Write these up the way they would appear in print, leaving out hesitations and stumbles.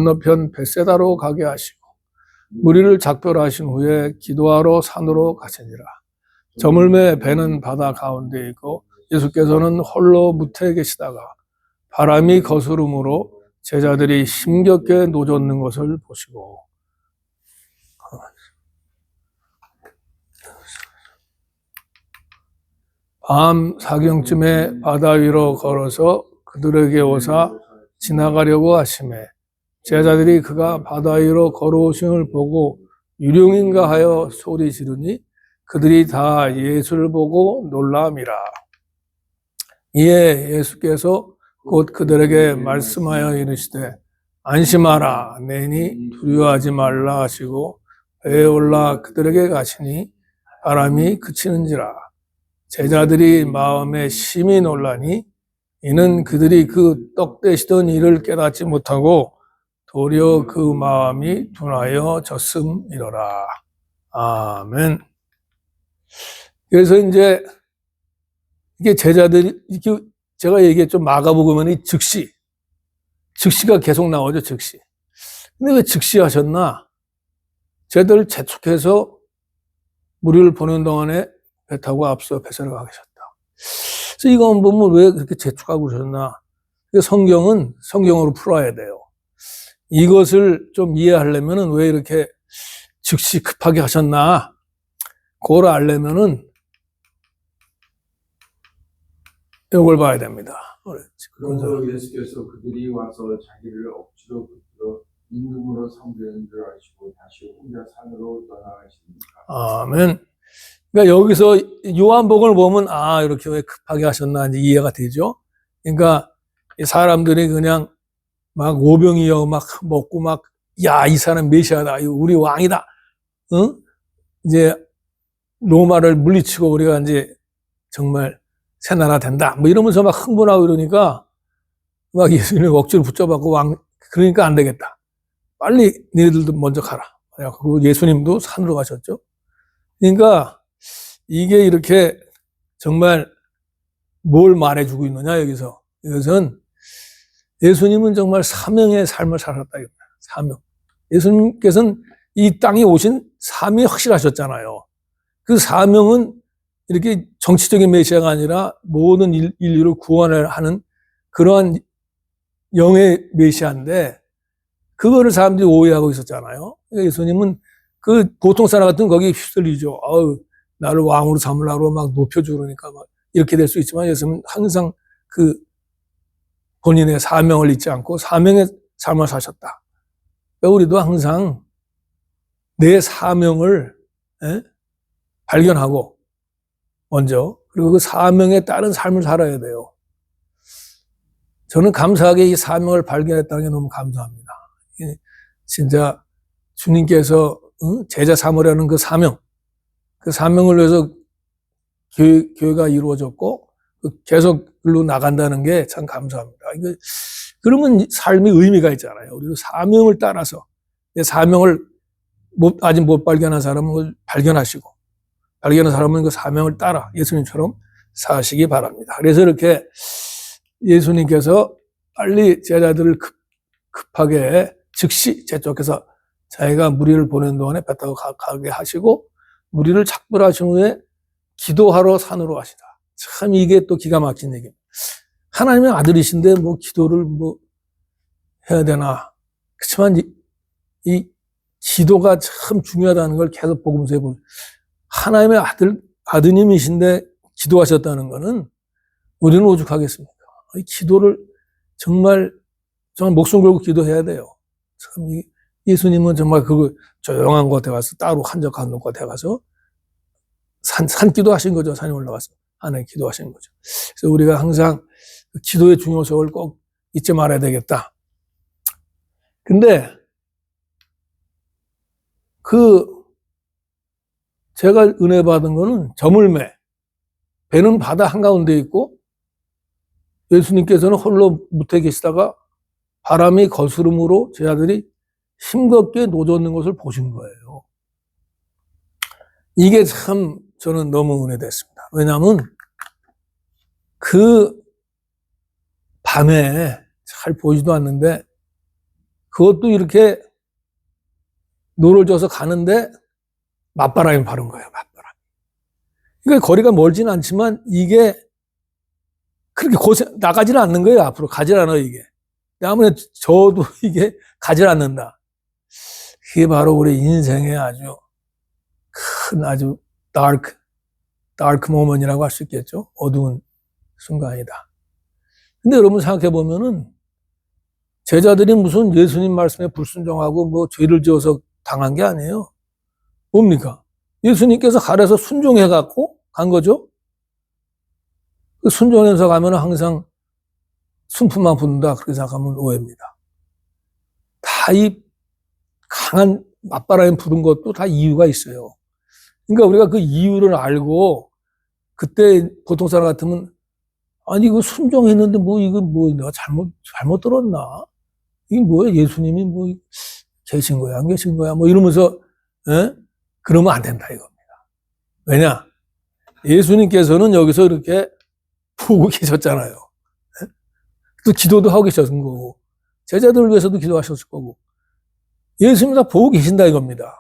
건너편 벳세다로 가게 하시고 무리를 작별하신 후에 기도하러 산으로 가시니라. 저물매 배는 바다 가운데 있고 예수께서는 홀로 무태에 계시다가 바람이 거스름으로 제자들이 힘겹게 노젓는 것을 보시고 밤 사경쯤에 바다 위로 걸어서 그들에게 오사 지나가려고 하시매 제자들이 그가 바다 위로 걸어오심을 보고 유령인가 하여 소리 지르니 그들이 다 예수를 보고 놀라미라. 이에 예수께서 곧 그들에게 말씀하여 이르시되 안심하라 내니 두려워하지 말라 하시고 배에 올라 그들에게 가시니 바람이 그치는지라. 제자들이 마음에 심히 놀라니 이는 그들이 그 떡 되시던 일을 깨닫지 못하고 도리어 그 마음이 둔하여 졌음이로라. 아멘. 그래서 이제 이게 제자들이 이렇게 제가 얘기했죠. 마가복음에는 즉시가 계속 나오죠. 즉시. 근데 왜 즉시 하셨나? 제자들을 재촉해서 무리를 보는 동안에 배 타고 앞서 벳세다로 가 계셨다. 그래서 이거 보면 왜 그렇게 재촉하고 그러셨나? 성경은 성경으로 풀어야 돼요. 이것을 좀 이해하려면은 왜 이렇게 즉시 급하게 하셨나? 그걸 알려면은 이걸 봐야 됩니다. 그러므로 예수께서 그들이 와서 자기를 억지로 붙들어 임금으로 섬기는 줄 아시고 다시 혼자 산으로 떠나가십니다. 아멘. 그러니까 여기서 요한복음을 보면 이렇게 왜 급하게 하셨나 이제 이해가 되죠. 그러니까 사람들이 그냥 막 오병이어 막 먹고 막 이 사람 메시아다, 우리 왕이다, 응? 이제 로마를 물리치고 우리가 이제 정말 새 나라 된다, 뭐 이러면서 막 흥분하고 이러니까 막 예수님 억지로 붙잡아갖고 그러니까 안 되겠다. 빨리 너희들도 먼저 가라. 그래갖고 예수님도 산으로 가셨죠. 그러니까 이게 이렇게 정말 뭘 말해주고 있느냐, 여기서. 이것은 예수님은 정말 사명의 삶을 살았다. 사명. 예수님께서는 이 땅에 오신 사명이 확실하셨잖아요. 그 사명은 이렇게 정치적인 메시아가 아니라 모든 인류를 구원을 하는 그러한 영의 메시아인데 그거를 사람들이 오해하고 있었잖아요. 그러니까 예수님은 그 보통 사람 같은 거기에 휩쓸리죠. 나를 왕으로 삼으려고 막 높여주고 그러니까 막 이렇게 될 수 있지만 예수님은 항상 그 본인의 사명을 잊지 않고 사명의 삶을 사셨다. 그러니까 우리도 항상 내 사명을 발견하고 먼저 그리고 그 사명에 따른 삶을 살아야 돼요. 저는 감사하게 이 사명을 발견했다는 게 너무 감사합니다. 진짜 주님께서 제자 삼으려는 그 사명을 위해서 교회가 이루어졌고 계속 글로 나간다는 게 참 감사합니다. 그러면 삶이 의미가 있잖아요. 우리도 사명을 따라서 내 사명을 아직 못 발견한 사람은 그걸 발견하시고 발견한 사람은 그 사명을 따라 예수님처럼 사시기 바랍니다. 그래서 이렇게 예수님께서 빨리 제자들을 급하게 즉시 재촉해서 자기가 무리를 보내는 동안에 배 타고 가게 하시고 무리를 작별하신 후에 기도하러 산으로 가시다. 참 이게 또 기가 막힌 얘기입니다. 하나님의 아들이신데 뭐 기도를 뭐 해야 되나. 그렇지만 이 기도가 참 중요하다는 걸 계속 복음서에 보면 하나님의 아드님이신데 기도하셨다는 거는 우리는 오죽하겠습니까? 이 기도를 정말 목숨 걸고 기도해야 돼요. 참 예수님은 정말 조용한 곳에 가서 따로 한적한 곳에 가서 산 기도하신 거죠. 산에 올라가서 하나님 기도하신 거죠. 그래서 우리가 항상 기도의 중요성을 꼭 잊지 말아야 되겠다. 근데 제가 은혜 받은 거는 저물매 배는 바다 한가운데 있고 예수님께서는 홀로 무태에 계시다가 바람이 거스름으로 제자들이 힘겹게 노젓는 것을 보신 거예요. 이게 참 저는 너무 은혜됐습니다. 왜냐하면 그 밤에 잘 보이지도 않는데 그것도 이렇게 노를 져서 가는데 맞바람이 바른 거예요, 맞바람. 그러니까 거리가 멀지는 않지만 이게 그렇게 나가지는 않는 거예요, 앞으로. 가지 않아요, 이게. 아무래도 저도 이게 가지 않는다. 그게 바로 우리 인생의 아주 큰 아주 다크 모먼이라고 할 수 있겠죠. 어두운 순간이다. 근데 여러분 생각해 보면은 제자들이 무슨 예수님 말씀에 불순종하고 뭐 죄를 지어서 당한 게 아니에요. 뭡니까? 예수님께서 가려서 순종해 갖고 간 거죠. 그 순종해서 가면 항상 순풍만 분다 그렇게 생각하면 오해입니다. 다 이 강한 맞바람이 부는 것도 다 이유가 있어요. 그러니까 우리가 그 이유를 알고 그때 보통 사람 같으면 아니 이거 순종했는데 뭐 이거 뭐 내가 잘못 들었나? 이게 뭐야? 예수님이 뭐 계신 거야 안 계신 거야? 뭐 이러면서 그러면 안 된다 이겁니다. 왜냐? 예수님께서는 여기서 이렇게 보고 계셨잖아요. 또 기도도 하고 계셨은 거고 제자들을 위해서도 기도하셨을 거고 예수님 다 보고 계신다 이겁니다.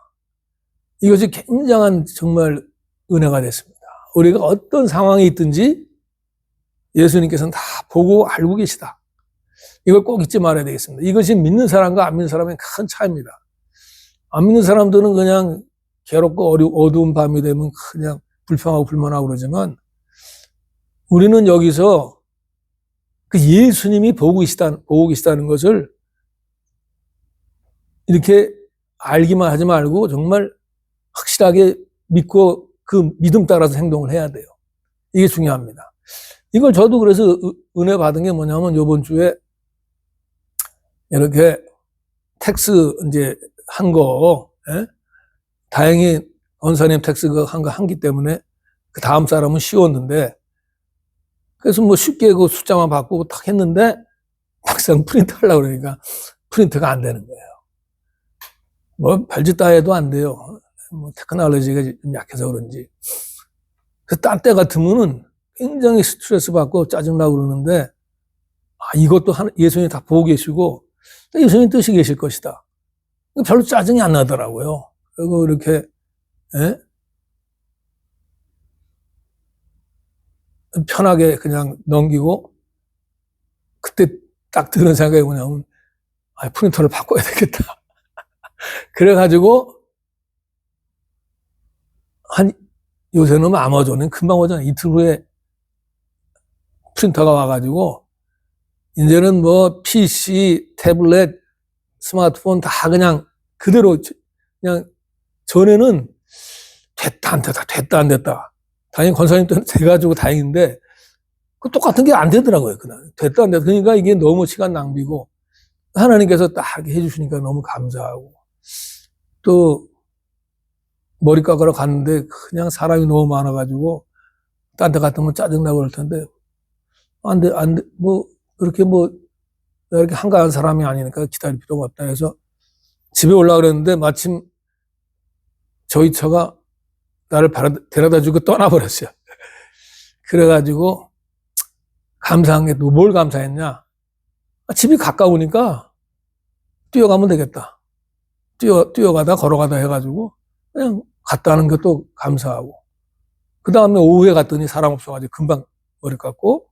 이것이 굉장한 정말 은혜가 됐습니다. 우리가 어떤 상황에 있든지 예수님께서는 다 보고 알고 계시다. 이걸 꼭 잊지 말아야 되겠습니다. 이것이 믿는 사람과 안 믿는 사람의 큰 차이입니다. 안 믿는 사람들은 그냥 괴롭고 어두운 밤이 되면 그냥 불평하고 불만하고 그러지만 우리는 여기서 그 예수님이 보고 계시다는 것을 이렇게 알기만 하지 말고 정말 확실하게 믿고 그 믿음 따라서 행동을 해야 돼요. 이게 중요합니다. 이걸 저도 그래서 은혜 받은 게 뭐냐면 이번 주에 이렇게 텍스 이제 한 거, 다행히 원사님 텍스 한 거 한기 때문에 그 다음 사람은 쉬웠는데 그래서 뭐 쉽게 그 숫자만 바꾸고 탁 했는데 막상 프린트 하려고 그러니까 프린트가 안 되는 거예요. 뭐 별짓 다 해도 안 돼요. 뭐 테크놀로지가 좀 약해서 그런지. 그 딴 때 같으면은 굉장히 스트레스 받고 짜증나고 그러는데 이것도 예수님이 다 보고 계시고 예수님 뜻이 계실 것이다. 별로 짜증이 안 나더라고요. 그리고 이렇게 편하게 그냥 넘기고 그때 딱 드는 생각이 뭐냐면 프린터를 바꿔야 되겠다. 그래가지고 요새는 아마존은 금방 오잖아. 이틀 후에 프린터가 와가지고 이제는 뭐 PC, 태블릿, 스마트폰 다 그냥 그대로 그냥 전에는 됐다 안 됐다. 당연히 권사님 때는 돼가지고 다행인데 그 똑같은 게 안 되더라고요. 그날 됐다 안 됐다. 그러니까 이게 너무 시간 낭비고 하나님께서 딱 해주시니까 너무 감사하고 또 머리 깎으러 갔는데 그냥 사람이 너무 많아가지고 딴 데 같으면 짜증나고 그럴 텐데 안 돼, 뭐 그렇게 뭐 이렇게 한가한 사람이 아니니까 기다릴 필요가 없다 해서 집에 올라 그랬는데 마침 저희 차가 나를 데려다 주고 떠나버렸어요. 그래가지고 감사한 게 또 뭘 감사했냐? 집이 가까우니까 뛰어가면 되겠다. 뛰어가다 걸어가다 해가지고 그냥 갔다 하는 것도 감사하고 그 다음에 오후에 갔더니 사람 없어가지고 금방 머리 깎고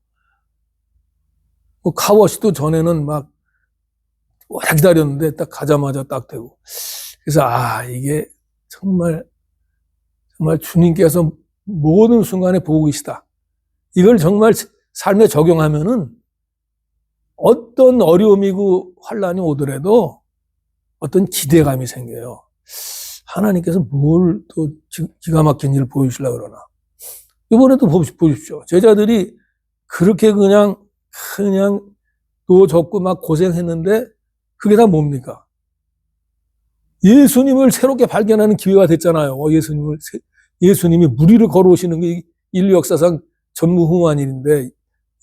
카워시도 전에는 막 오래 기다렸는데 딱 가자마자 딱 되고 그래서 이게 정말 주님께서 모든 순간에 보고 계시다. 이걸 정말 삶에 적용하면은 어떤 어려움이고 환란이 오더라도 어떤 기대감이 생겨요. 하나님께서 뭘 또 기가 막힌 일을 보여주시려고 그러나. 이번에도 보십시오. 제자들이 그렇게 그냥 또 적고 막 고생했는데 그게 다 뭡니까? 예수님을 새롭게 발견하는 기회가 됐잖아요. 예수님이 무리를 걸어오시는 게 인류 역사상 전무후무한 일인데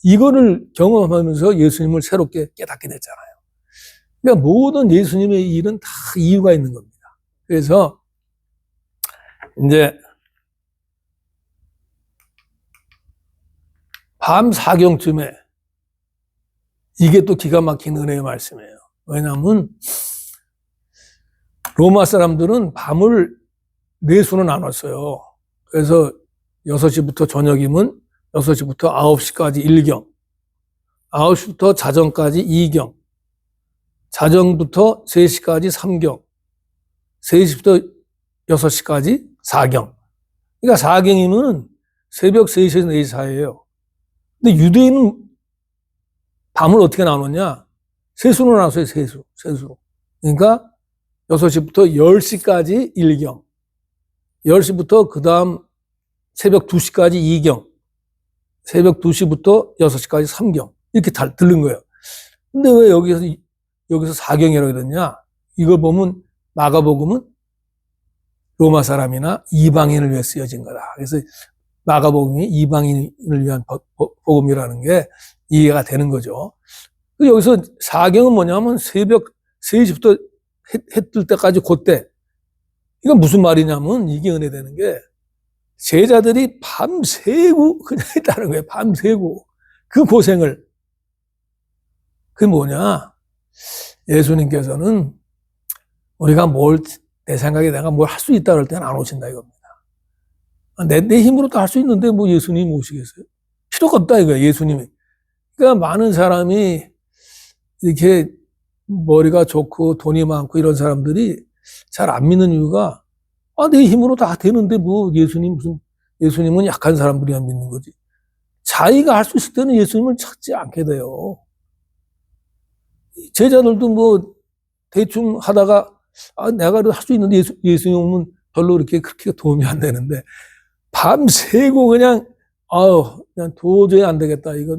이거를 경험하면서 예수님을 새롭게 깨닫게 됐잖아요. 그러니까 모든 예수님의 일은 다 이유가 있는 겁니다. 그래서 이제 밤 4경쯤에 이게 또 기가 막힌 은혜의 말씀이에요. 왜냐하면 로마 사람들은 밤을 네 수로 나눴어요. 그래서 6시부터 저녁이면 6시부터 9시까지 1경, 9시부터 자정까지 2경, 자정부터 3시까지 3경, 3시부터 6시까지 4경. 그러니까 4경이면 새벽 3시에서 4시 사이에요. 근데 유대인은 밤을 어떻게 나눴냐? 세수로 나눴어요, 세수로. 그러니까 6시부터 10시까지 1경, 10시부터 그 다음 새벽 2시까지 2경, 새벽 2시부터 6시까지 3경. 이렇게 들른 거예요. 근데 왜 여기서 4경이라고 했냐? 이걸 보면 마가복음은 로마 사람이나 이방인을 위해 쓰여진 거다. 그래서 마가복음이 이방인을 위한 복음이라는 게 이해가 되는 거죠. 여기서 4경은 뭐냐면 새벽 3시부터 해 뜰 때까지 그때. 이건 무슨 말이냐면 이게 은혜되는 게 제자들이 밤새고 그냥 했다는 거예요. 밤새고. 그 고생을. 그게 뭐냐? 예수님께서는 우리가 내 생각에 내가 뭘 할 수 있다 그럴 때는 안 오신다 이겁니다. 내 힘으로 다 할 수 있는데 뭐 예수님이 오시겠어요? 필요가 없다 이거예요, 예수님이. 그러니까 많은 사람이 이렇게 머리가 좋고 돈이 많고 이런 사람들이 잘 안 믿는 이유가 내 힘으로 다 되는데 뭐 예수님은 약한 사람들이 믿는 거지. 자기가 할 수 있을 때는 예수님을 찾지 않게 돼요. 제자들도 뭐 대충 하다가 내가 할 수 있는데 예수님은 별로 그렇게 도움이 안 되는데 밤새고 그냥 도저히 안 되겠다. 이거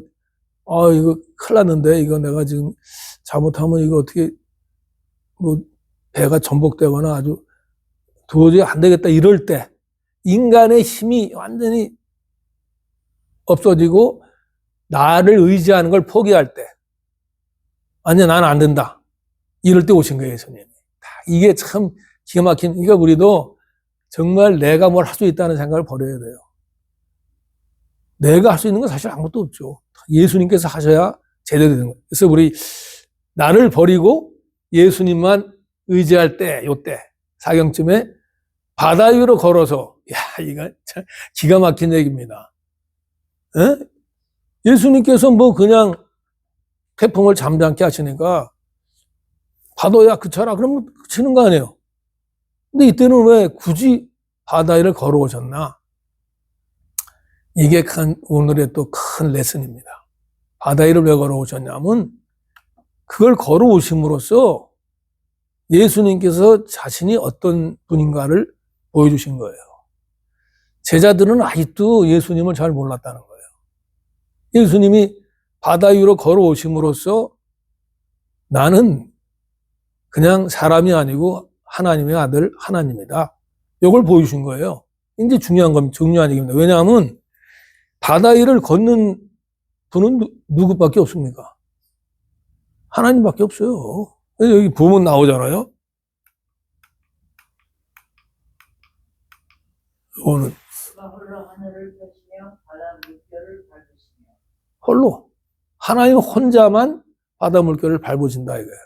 큰일 났는데 이거 내가 지금 잘못하면 이거 어떻게 뭐 배가 전복되거나 아주 도저히 안 되겠다 이럴 때 인간의 힘이 완전히 없어지고 나를 의지하는 걸 포기할 때 아니 나는 안 된다 이럴 때 오신 거예요 예수님. 이게 참 기가 막힌. 그러니까 우리도 정말 내가 뭘 할 수 있다는 생각을 버려야 돼요. 내가 할 수 있는 건 사실 아무것도 없죠. 예수님께서 하셔야 제대로 되는 거예요. 그래서 우리 나를 버리고 예수님만 의지할 때, 요때 4경쯤에 바다 위로 걸어서 이거 참 기가 막힌 얘기입니다. 에? 예수님께서 뭐 그냥 태풍을 잠잠케 하시니까 파도야 그쳐라 그러면 그치는 거 아니에요. 근데 이때는 왜 굳이 바다 위를 걸어오셨나? 이게 오늘의 또 큰 레슨입니다. 바다 위를 왜 걸어오셨냐면 그걸 걸어오심으로써 예수님께서 자신이 어떤 분인가를 보여주신 거예요. 제자들은 아직도 예수님을 잘 몰랐다는 거예요. 예수님이 바다 위로 걸어오심으로써 나는 그냥 사람이 아니고 하나님의 아들 하나님이다. 이걸 보여주신 거예요. 이제 중요한 얘기입니다. 왜냐하면 바다 위를 걷는 분은 누구밖에 없습니까? 하나님밖에 없어요. 여기 보면 나오잖아요. 이거는 홀로 하늘을 펴시며 바다 물결을 밟으시며 홀로 하나님 혼자만 바다 물결을 밟으신다 이거예요.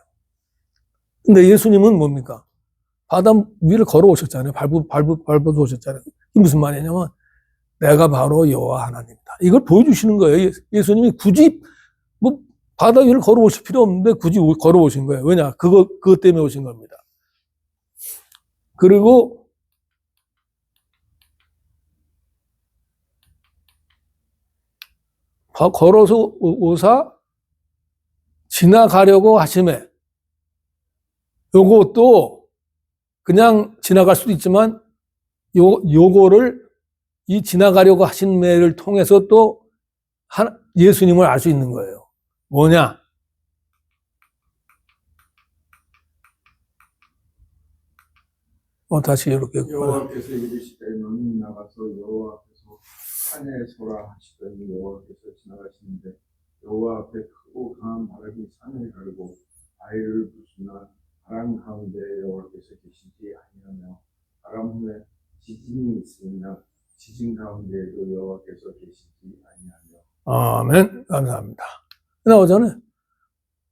근데 예수님은 뭡니까? 바다 위를 걸어오셨잖아요. 밟아서 오셨잖아요. 이게 무슨 말이냐면 내가 바로 여호와 하나님이다. 이걸 보여주시는 거예요. 예수님이 굳이 뭐 바다 위를 걸어오실 필요 없는데 굳이 걸어오신 거예요. 왜냐? 그것 때문에 오신 겁니다. 그리고 걸어서 오사 지나가려고 하심에 요것도 그냥 지나갈 수도 있지만 요거를 이 지나가려고 하신 매를 통해서 또 예수님을 알 수 있는 거예요. 뭐냐? 다시 이렇게 여호와께서 이르시되 너는 나가서 여호와 앞에서 산에 서라 하시더니 여호와께서 지나가시는데 여호와 앞에 크고 강한 바람이 산을 가르고 바위를 부수나 바람 가운데 여호와께서 계시지 아니하며 바람 후에 지진이 있으며 지진 가운데에도 여호와께서 계시지 아니하며. 아멘. 감사합니다. 나오잖아요.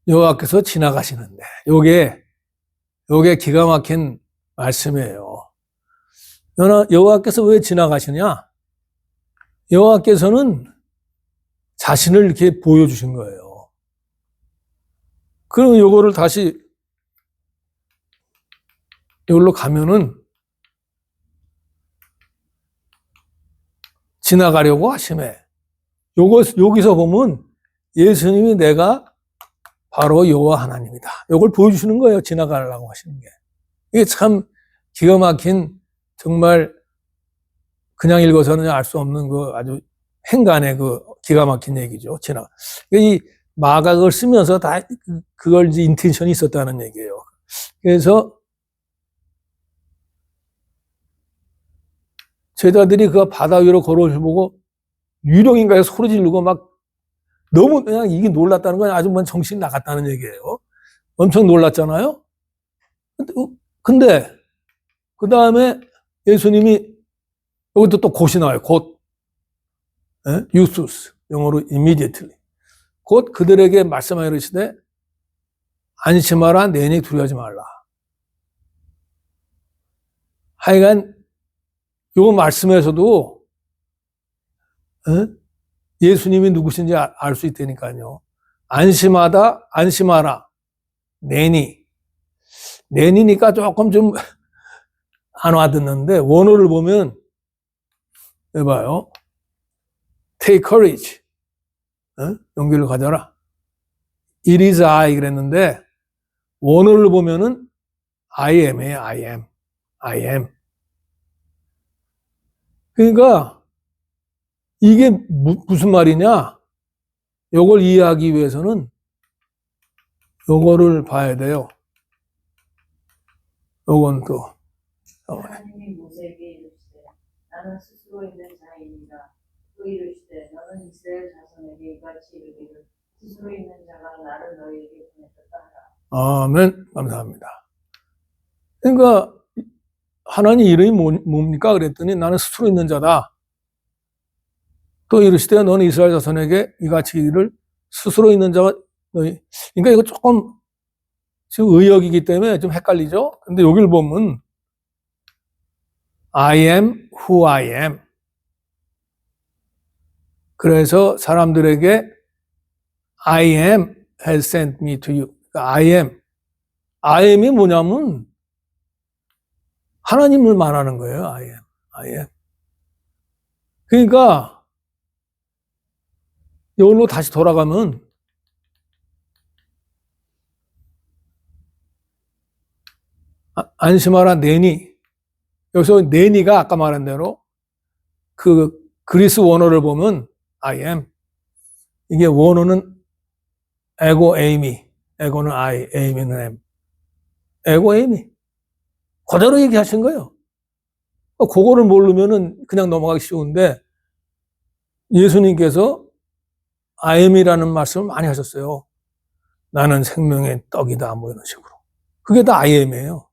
여호와께서 지나가시는데 요게 기가 막힌 말씀이에요. 여호와께서 왜 지나가시냐? 여호와께서는 자신을 이렇게 보여주신 거예요. 그럼 요거를 다시 여기로 가면은 지나가려고 하심에 여기서 보면 예수님이 내가 바로 여호와 하나님이다. 요걸 보여주시는 거예요. 지나가려고 하시는 게. 이게 참 기가 막힌 정말 그냥 읽어서는 알 수 없는 그 아주 행간의 그 기가 막힌 얘기죠. 이 마각을 쓰면서 다 그걸 이제 인텐션이 있었다는 얘기예요. 그래서 제자들이 그 바다 위로 걸어오실 보고 유령인가 해서 소리 지르고 막 너무 그냥 이게 놀랐다는 건 아주 뭐 정신이 나갔다는 얘기예요. 엄청 놀랐잖아요. 근데 그 다음에 예수님이 여기도 또 곧이 나와요. 곧. 유수스. 영어로 immediately. 곧 그들에게 말씀하여 이르시되 안심하라 내니 두려워하지 말라. 하여간 요 말씀에서도 예수님이 누구신지 알 수 있다니까요. 안심하라. 내니니까 조금 좀 안 와닿는데 원어를 보면 해봐요. Take courage. 용기를 가져라. It is I 그랬는데 원어를 보면은 I am이에요. I am. 그러니까 이게 무슨 말이냐? 요걸 이해하기 위해서는 요거를 봐야 돼요. 요건 또 하나님이 모세에게 이르시되 나는 스스로 있는 자이니라. 또 이르시되 너는 이스라엘 자손에게 이같이 이르기를 스스로 있는 자가 나를 너희에게 보냈다 하라. 아멘. 감사합니다. 그러니까 하나님 이름이 뭡니까? 그랬더니 나는 스스로 있는 자다. 또 이르시되 너는 이스라엘 자손에게 이같이 이르기를 스스로 있는 자가 너희. 그러니까 이거 조금 지금 의역이기 때문에 좀 헷갈리죠? 근데 여기를 보면 I am who I am. 그래서 사람들에게 I am has sent me to you. I am이 뭐냐면 하나님을 말하는 거예요. I am. 그러니까 여기로 다시 돌아가면 안심하라 내니. 여기서 내니가 아까 말한 대로 그 그리스 원어를 보면 I am. 이게 원어는 에고 에이미. 에고는 I, 에이미는 M. 에고 에이미. 그대로 얘기하신 거예요. 그거를 모르면은 그냥 넘어가기 쉬운데 예수님께서 I am이라는 말씀을 많이 하셨어요. 나는 생명의 떡이다 뭐 이런 식으로. 그게 다 I am이에요.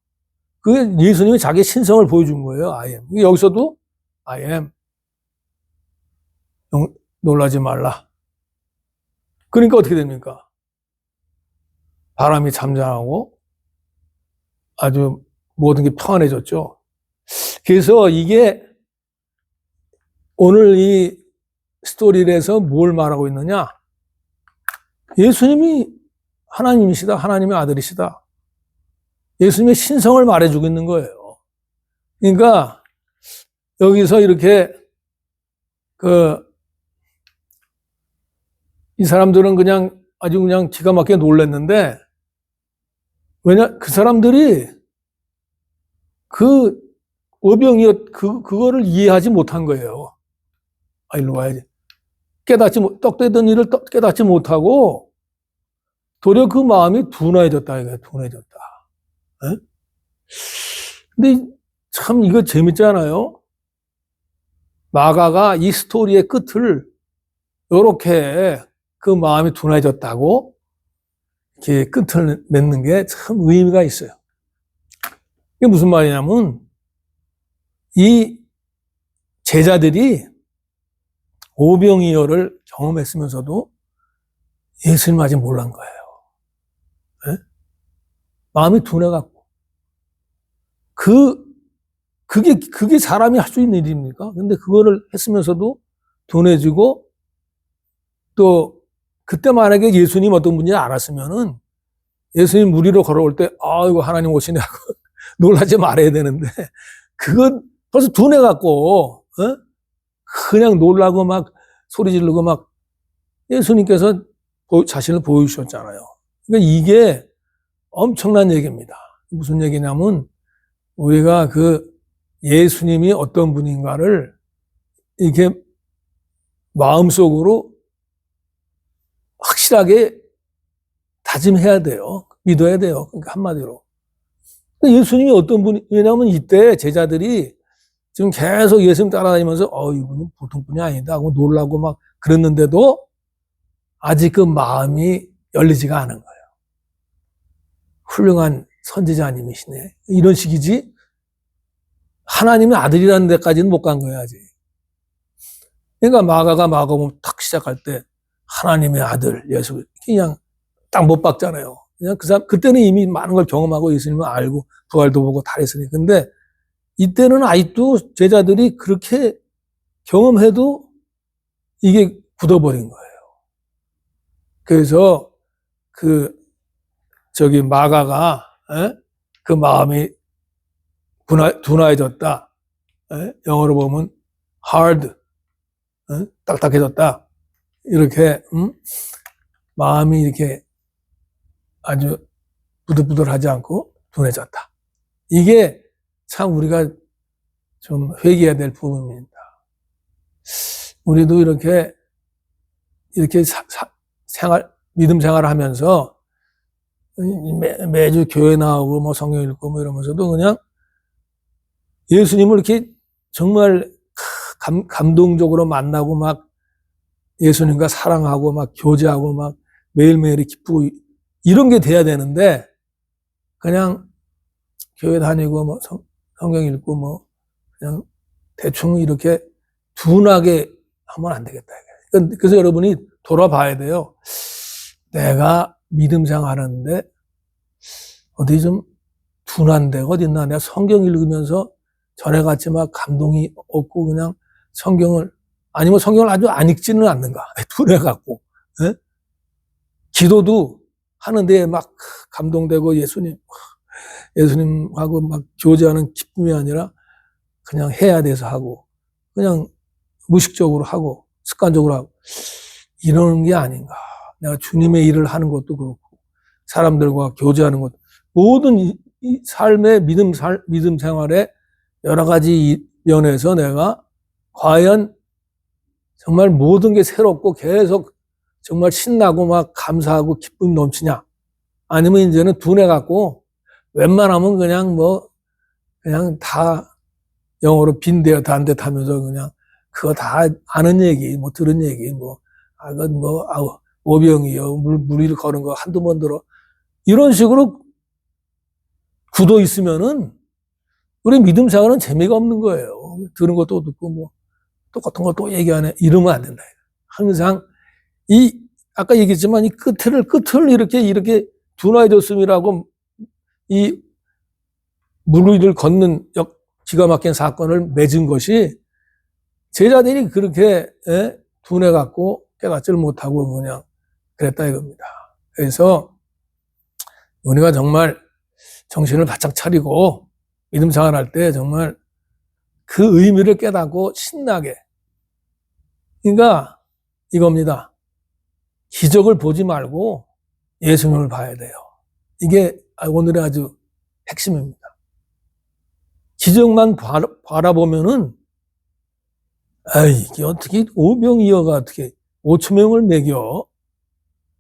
그게 예수님이 자기 신성을 보여준 거예요. I am. 여기서도 I am. 놀라지 말라. 그러니까 어떻게 됩니까? 바람이 잠잠하고 아주 모든 게 평안해졌죠. 그래서 이게 오늘 이 스토리에서 뭘 말하고 있느냐? 예수님이 하나님이시다. 하나님의 아들이시다. 예수님의 신성을 말해주고 있는 거예요. 그러니까 여기서 이렇게 이 사람들은 그냥 아주 그냥 기가 막히게 놀랐는데 그 사람들이 그 그거를 이해하지 못한 거예요. 일로 와야지. 떡되던 일을 깨닫지 못하고 도리어 그 마음이 둔해졌다. 이거야, 둔해졌다. 에? 근데 참 이거 재밌잖아요. 마가가 이 스토리의 끝을 이렇게 그 마음이 둔해졌다고 이렇게 끝을 맺는 게 참 의미가 있어요. 이게 무슨 말이냐면 이 제자들이 오병이어를 경험했으면서도 예수님 아직 몰란 거예요. 예? 마음이 둔해갖고. 그게 사람이 할 수 있는 일입니까? 근데 그거를 했으면서도 둔해지고, 또, 그때 만약에 예수님 어떤 분인지 알았으면은, 예수님 물 위로 걸어올 때, 이거 하나님 오시네 하고 놀라지 말아야 되는데, 그건 벌써 둔해갖고, 그냥 놀라고 막 소리 지르고 막 예수님께서 자신을 보여주셨잖아요. 그러니까 이게 엄청난 얘기입니다. 무슨 얘기냐면, 우리가 예수님이 어떤 분인가를 이렇게 마음속으로 확실하게 다짐해야 돼요. 믿어야 돼요. 그러니까 한마디로. 예수님이 어떤 분이, 왜냐하면 이때 제자들이 지금 계속 예수님 따라다니면서, 이분은 보통 분이 아니다 하고 놀라고 막 그랬는데도 아직 그 마음이 열리지가 않은 거예요. 훌륭한 선지자님이시네. 이런 식이지, 하나님의 아들이라는 데까지는 못 간 거예요, 아직. 그러니까 마가가 마가복음 탁 시작할 때, 하나님의 아들, 예수, 그냥 딱 못 박잖아요. 그냥 그때는 이미 많은 걸 경험하고 예수님을 알고 부활도 보고 다 했으니. 근데 이때는 아직도 제자들이 그렇게 경험해도 이게 굳어버린 거예요. 그래서 마가가, 그 마음이 둔화해졌다. 영어로 보면 hard, 딱딱해졌다. 이렇게, 마음이 이렇게 아주 부들부들하지 않고 둔해졌다. 이게 참 우리가 좀 회개해야 될 부분입니다. 우리도 이렇게 믿음 생활을 하면서 매주 교회 나오고 뭐 성경 읽고 뭐 이러면서도 그냥 예수님을 이렇게 정말 감동적으로 만나고 막 예수님과 사랑하고 막 교제하고 막 매일매일 기쁘고 이런 게 돼야 되는데 그냥 교회 다니고 뭐 성경 읽고 뭐 그냥 대충 이렇게 둔하게 하면 안 되겠다. 그래서 여러분이 돌아봐야 돼요. 내가 믿음 생활하는데 어디 좀 둔한 데가 어디 있나. 내가 성경 읽으면서 전에같이 막 감동이 없고 그냥 성경을 아니면 성경을 아주 안 읽지는 않는가. 둔해갖고. 기도도 하는데 막 감동되고 예수님하고 막 교제하는 기쁨이 아니라 그냥 해야 돼서 하고 그냥 무의식적으로 하고 습관적으로 하고 이러는 게 아닌가. 내가 주님의 일을 하는 것도 그렇고 사람들과 교제하는 것도 모든 이 삶의 믿음 생활의 여러 가지 면에서 내가 과연 정말 모든 게 새롭고 계속 정말 신나고 막 감사하고 기쁨이 넘치냐? 아니면 이제는 둔해갖고 웬만하면 그냥 다 영어로 빈대어 단듯 하면서 그냥 그거 다 아는 얘기, 뭐 들은 얘기, 그건 오병이요. 물 위를 거는 거 한두 번 들어. 이런 식으로 굳어 있으면은 우리 믿음 생활은 재미가 없는 거예요. 들은 것도 듣고 똑같은 걸 또 얘기하네. 이러면 안 된다. 항상 아까 얘기했지만 이 끝을 이렇게 둔화해졌음이라고 이 물 위를 걷는 기가 막힌 사건을 맺은 것이 제자들이 그렇게 둔해갖고 깨닫지를 못하고 그냥 그랬다 이겁니다. 그래서 우리가 정말 정신을 바짝 차리고 믿음 생활할 때 정말 그 의미를 깨닫고 신나게. 그러니까 이겁니다. 기적을 보지 말고 예수님을 봐야 돼요. 이게 오늘의 아주 핵심입니다. 기적만 바라보면은 이게 어떻게 오병이어가 어떻게 5천 명을 먹여?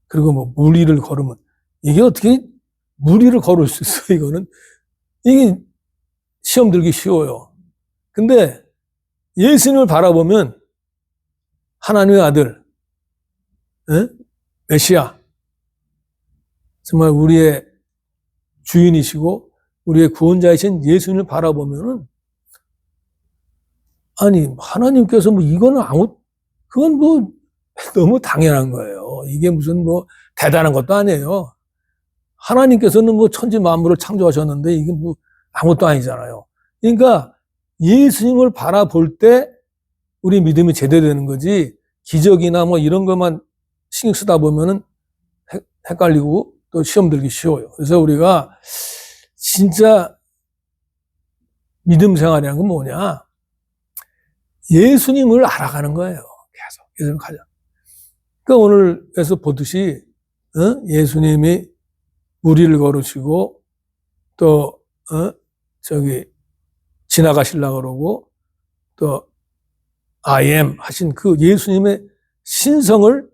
그리고 물 위를 걸으면 이게 어떻게 물 위를 걸을 수 있어? 이게 시험 들기 쉬워요. 근데 예수님을 바라보면 하나님의 아들, 메시아, 정말 우리의 주인이시고 우리의 구원자이신 예수님을 바라보면은 하나님께서 이거는 그건 너무 당연한 거예요. 이게 무슨 대단한 것도 아니에요. 하나님께서는 뭐 천지 만물을 창조하셨는데 이게 뭐 아무것도 아니잖아요. 그러니까 예수님을 바라볼 때 우리 믿음이 제대로 되는 거지, 기적이나 뭐 이런 것만 신경 쓰다 보면은 헷갈리고 또 시험 들기 쉬워요. 그래서 우리가 진짜 믿음 생활이라는 건 뭐냐? 예수님을 알아가는 거예요. 계속 예수님 가자. 그러니까 오늘에서 보듯이 예수님이 무리를 걸으시고 또 지나가시려고 그러고 또 I am 하신 그 예수님의 신성을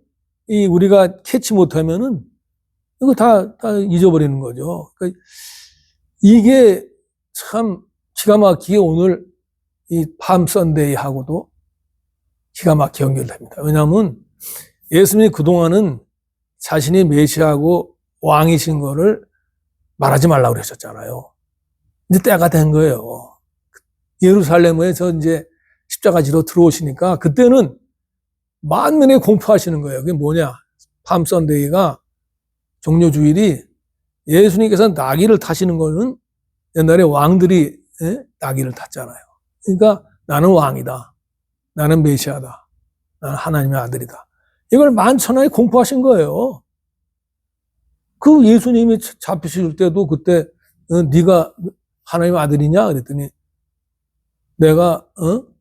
우리가 캐치 못하면은 이거 다 잊어버리는 거죠. 그러니까 이게 참 기가 막히게 오늘 이 팜 선데이하고도 기가 막히게 연결됩니다. 왜냐하면 예수님이 그동안은 자신이 메시아고 왕이신 거를 말하지 말라고 그러셨잖아요. 이제 때가 된 거예요. 예루살렘에서 이제 십자가 지러 들어오시니까 그때는 만민이 공포하시는 거예요. 그게 뭐냐? 팜 선데이가 종료주일이 예수님께서 나귀를 타시는 거는 옛날에 왕들이 나귀를 탔잖아요. 그러니까 나는 왕이다. 나는 메시아다. 나는 하나님의 아들이다. 이걸 만천하에 공포하신 거예요. 그 예수님이 잡히실 때도 그때 네가 하나님의 아들이냐? 그랬더니 내가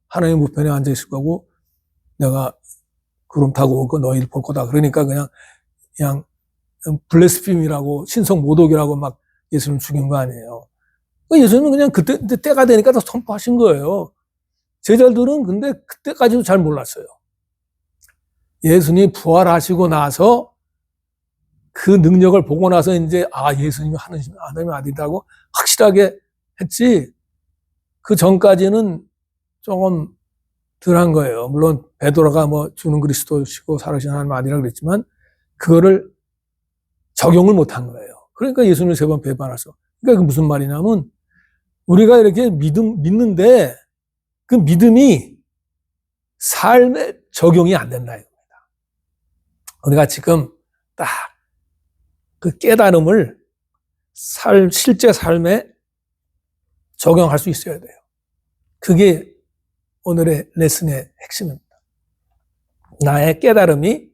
하나님 우편에 앉아 있을 거고 내가 구름 타고 올 거 너희를 볼 거다. 그러니까 그냥 블레스핌이라고 신성 모독이라고 막 예수님 죽인 거 아니에요. 예수님은 그냥 그때 때가 되니까 다 선포하신 거예요. 제자들은 근데 그때까지도 잘 몰랐어요. 예수님이 부활하시고 나서 그 능력을 보고 나서 이제 예수님이 하나님의 아들이라고 확실하게 했지, 그 전까지는 조금 덜한 거예요. 물론 베드로가 뭐 주는 그리스도시고 살아계신 하나님의 아들이라고 그랬지만 그거를 적용을 못한 거예요. 그러니까 예수님을 3번 배반해서. 그러니까 그 무슨 말이냐면 우리가 이렇게 믿는데 그 믿음이 삶에 적용이 안 된다 이겁니다. 우리가 지금 딱 그 깨달음을 실제 삶에 적용할 수 있어야 돼요. 그게 오늘의 레슨의 핵심입니다. 나의 깨달음이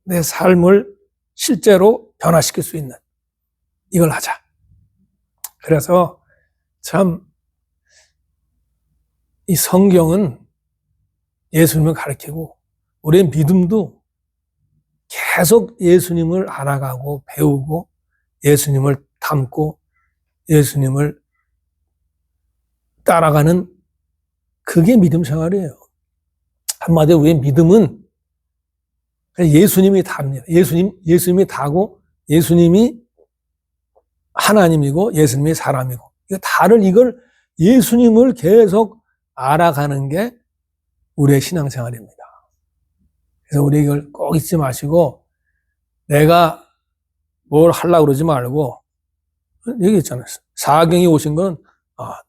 내 삶을 실제로 변화시킬 수 있는 이걸 하자. 그래서 참 이 성경은 예수님을 가르치고 우리의 믿음도 계속 예수님을 알아가고 배우고 예수님을 닮고 예수님을 따라가는 그게 믿음 생활이에요. 한마디로 우리의 믿음은 예수님이 답니다. 예수님이 다고 예수님이 하나님이고 예수님이 사람이고 이걸 예수님을 계속 알아가는 게 우리의 신앙생활입니다. 그래서 우리 이걸 꼭 잊지 마시고 내가 뭘 하려고 그러지 말고 얘기했잖아요. 사경이 오신 건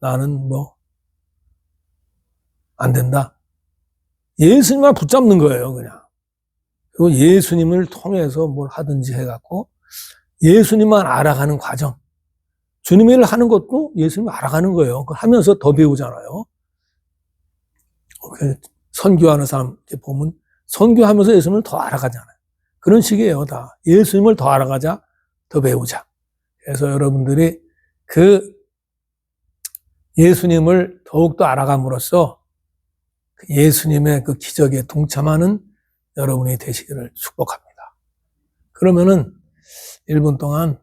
나는 뭐 안 된다. 예수님만 붙잡는 거예요, 그냥. 그리고 예수님을 통해서 뭘 하든지 해갖고 예수님만 알아가는 과정. 주님의 일을 하는 것도 예수님을 알아가는 거예요. 그걸 하면서 더 배우잖아요. 선교하는 사람 보면 선교하면서 예수님을 더 알아가잖아요. 그런 식이에요, 다. 예수님을 더 알아가자, 더 배우자. 그래서 여러분들이 그 예수님을 더욱더 알아감으로써 예수님의 그 기적에 동참하는 여러분이 되시기를 축복합니다. 그러면은 1분 동안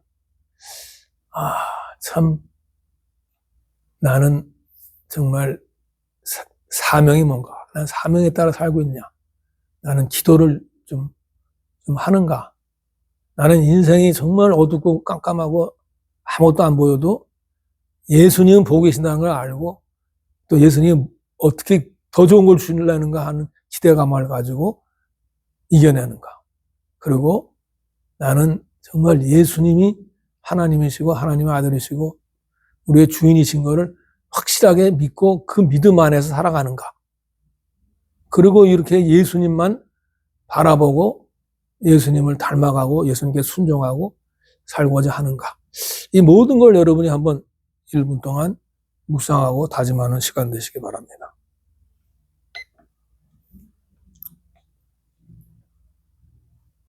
참 나는 정말 사명이 뭔가, 난 사명에 따라 살고 있냐, 나는 기도를 좀 하는가, 나는 인생이 정말 어둡고 깜깜하고 아무것도 안 보여도 예수님은 보고 계신다는 걸 알고 또 예수님 어떻게 더 좋은 걸 주려는가 하는 기대감을 가지고 이겨내는가. 그리고 나는 정말 예수님이 하나님이시고 하나님의 아들이시고 우리의 주인이신 거를 확실하게 믿고 그 믿음 안에서 살아가는가. 그리고 이렇게 예수님만 바라보고 예수님을 닮아가고 예수님께 순종하고 살고자 하는가. 이 모든 걸 여러분이 한번 1분 동안 묵상하고 다짐하는 시간 되시기 바랍니다.